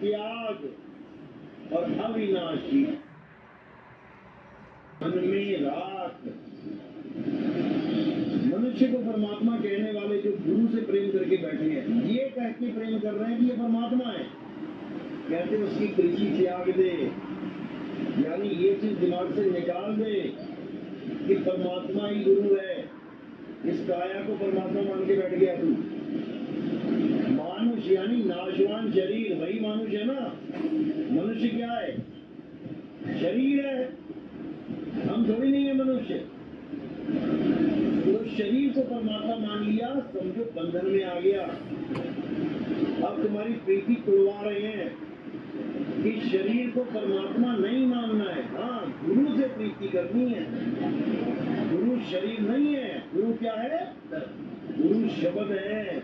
त्याग और अविनाशी मन में राख। मनुष्य को परमात्मा कहने वाले जो गुरु से प्रेम करके बैठे हैं, ये कह के प्रेम कर रहे हैं कि ये परमात्मा है, कहते उसकी प्रीति त्याग दे, यानी ये चीज दिमाग से निकाल दे कि परमात्मा ही गुरु है। इस काया को परमात्मा मान के बैठ गया तू। मानुष यानी नाशवान शरीर, वही मानुष है ना। मनुष्य क्या है? शरीर है, हम थोड़ी नहीं है मनुष्य। तो शरीर को परमात्मा मान लिया, समझो बंधन में आ गया। अब तुम्हारी प्रीति तोड़वा रहे हैं कि शरीर को परमात्मा नहीं मानना है, हाँ गुरु से प्रीति करनी है। गुरु शरीर नहीं है, गुरु क्या है? गुरु शब्द है।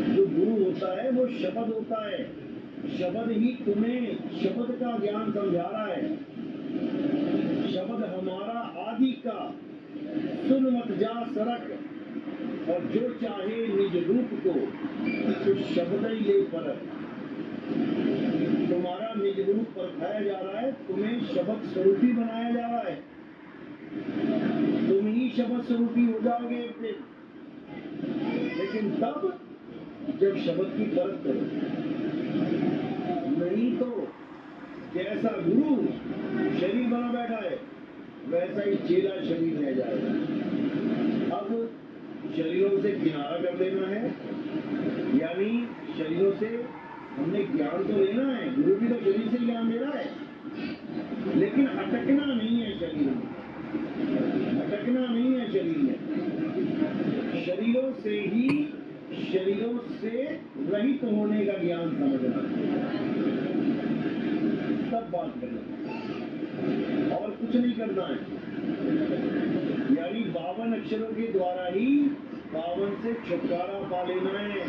जो गुरु होता है वो शब्द होता है। शब्द ही तुम्हें शब्द का ज्ञान समझा रहा है। शब्द हमारा आदि का, सुन मत जा सरक, और जो चाहे निज रूप को, तो शब्द ही ले परख। तुम्हारा निज रूप परखाया जा रहा है, तुम्हें शब्द स्वरूपी बनाया जा रहा है। तुम ही शब्द स्वरूपी हो जाओगे एक दिन, लेकिन तब जब शब्द की परख करो। नहीं तो जैसा गुरु शरीर बना बैठा है, वैसा ही चेला शरीर रह जाएगा। अब शरीरों से किनारा कर देना है, यानी शरीरों से हमने ज्ञान तो लेना है, गुरु भी तो शरीर से ज्ञान दे रहा है, लेकिन अटकना नहीं है शरीर में। अटकना नहीं है शरीर में। शरीरों से ही, शरीरों से रहित होने का ज्ञान समझना, तब बात करना, और कुछ नहीं करना है। यानी 52 अक्षरों के द्वारा ही 52 से छुटकारा पा लेना है।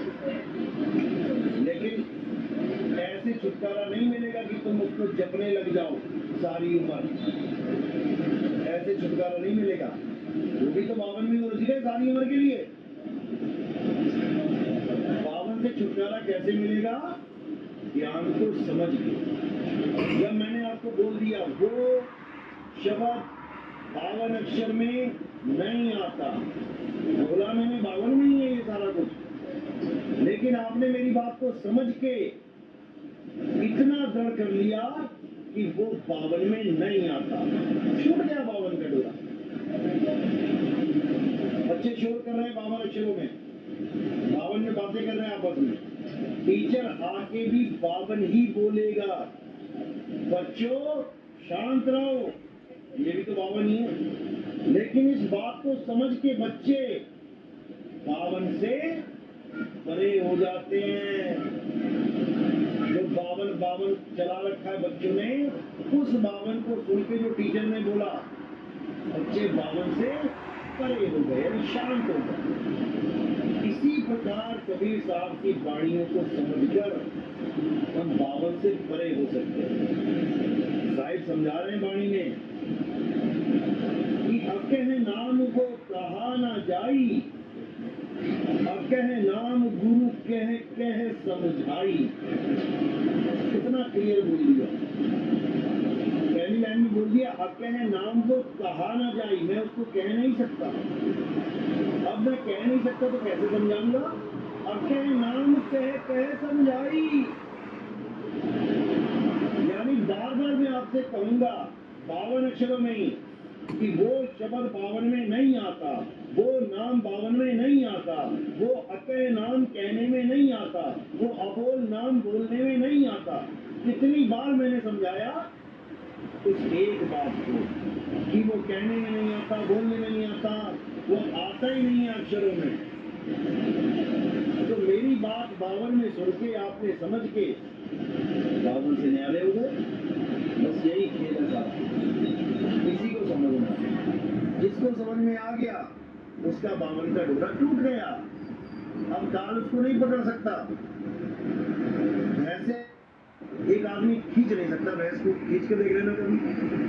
लेकिन ऐसे छुटकारा नहीं मिलेगा कि तुम उसको जपने लग जाओ सारी उम्र। ऐसे छुटकारा नहीं मिलेगा। वो भी तो 52 में उलझ गए सारी उम्र के लिए। 52 से छुटकारा कैसे मिलेगा? ज्ञान को समझ के। जब मैंने आपको बोल दिया वो शब्द 52 अक्षर में नहीं आता, बोला मैंने 52 में ही है ये सारा कुछ, लेकिन आपने मेरी बात को समझ के इतना दृढ़ कर लिया कि वो 52 में नहीं आता। छूट गया 52 का डोरा। बच्चे शोर कर रहे हैं 52 अक्षरों में, 52 में बातें कर रहे हैं आपस में। टीचर आके भी 52 ही बोलेगा। बच्चों शांत रहो, ये भी तो 52 ही है। लेकिन इस बात को समझ के बच्चे 52 से परे हो जाते हैं। जो 52 चला रखा है बच्चों ने, उस 52 को सुन के जो टीचर ने बोला, बच्चे 52 से परे हो गए, यानी शांत हो गए। इसी प्रकार कबीर साहब की वाणियों को समझकर हम 52 से परे हो सकते हैं। साहिब समझा रहे हैं वाणी में कि अकह नाम को कहा ना जाई, अकह नाम गुरु कह कह समझाई। कितना क्लियर बोल दिया। पहली लाइन में बोल दिया अकह नाम को कहा ना जाई, मैं उसको कह नहीं सकता। अब मैं कह नहीं सकता तो कैसे समझाऊंगा? अकह नाम कह कह समझाई, यानी बार बार मैं आपसे कहूंगा 52 अक्षरों में ही कि वो शब्द 52 में नहीं आता, वो नाम 52 में नहीं आता, वो अकह नाम कहने में नहीं आता, वो अबोल नाम बोलने में नहीं आता। कितनी बार मैंने समझाया उस एक बात को कि वो कहने में नहीं आता, बोलने में नहीं आता, वो आता ही नहीं है अक्षरों में। तो मेरी बात 52 में सुन के आपने समझ के 52 से न्यारे हो गए। बस यही खेल है सारा। इसी को समझना, जिसको समझ में आ गया उसका 52 का डोरा टूट गया। अब दाल उसको नहीं पकड़ सकता। भैंसे एक आदमी खींच नहीं सकता, भैंस को खींच के देख लेना कभी।